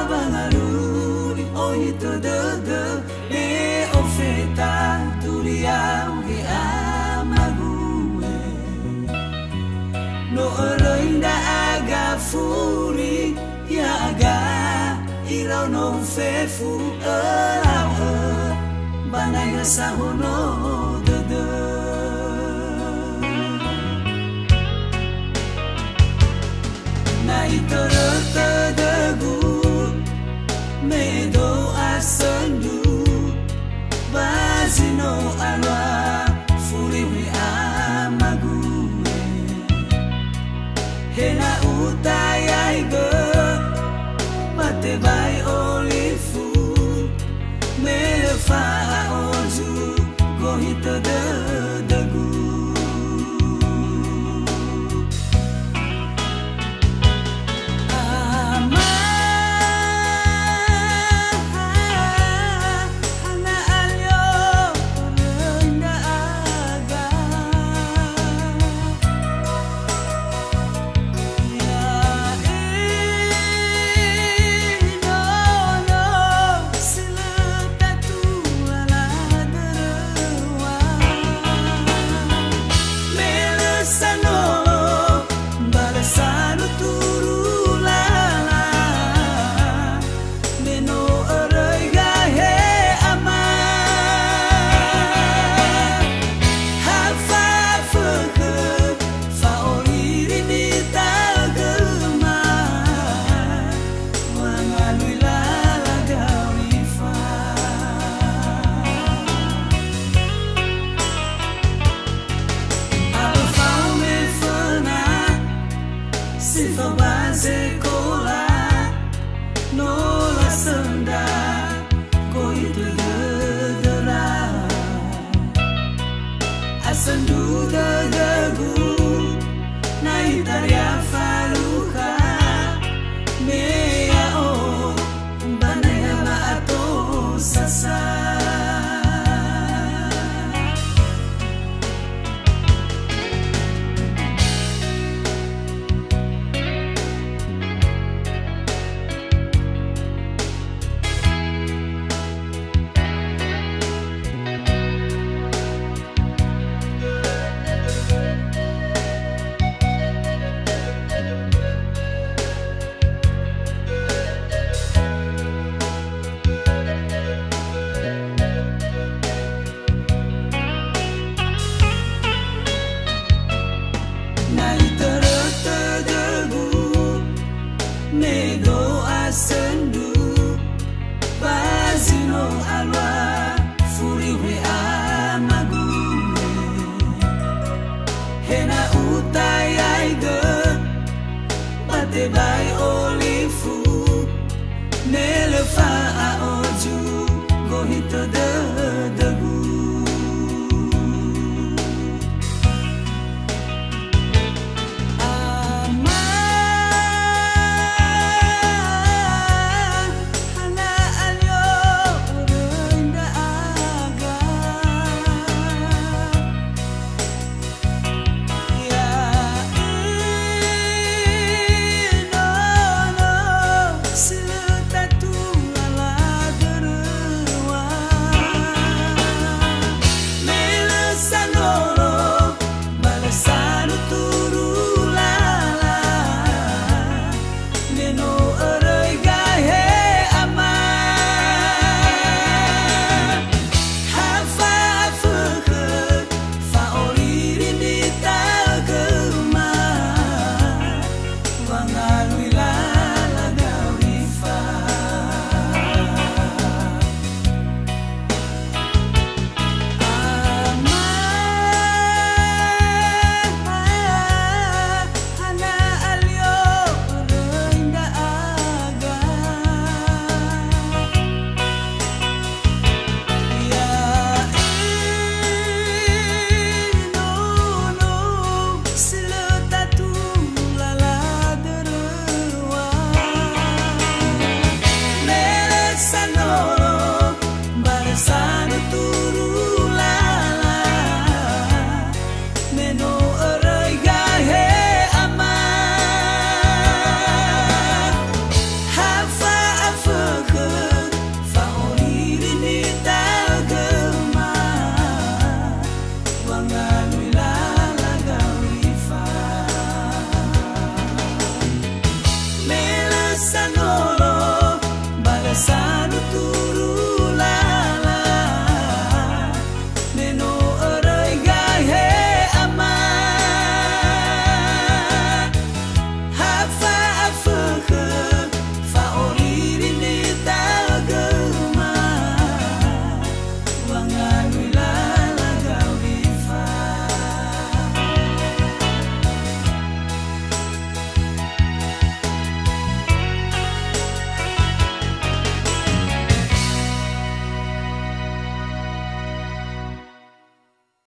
bangaluri ohito de e ofeta turiau ge amague no renda aga furi ya aga irau no fefu elau banai sahono de na itorota degu medo asendu bazino alwa furi wi amague hena utayai ge mate bai olifu melefa oju gohito degu Sifa base cola no la senda coito de ra asendu degu na itaria faluha mea o banaya la ato sasa nego asendu bazino alwa furi we amague hena utayai ge bate bai olifu nelefa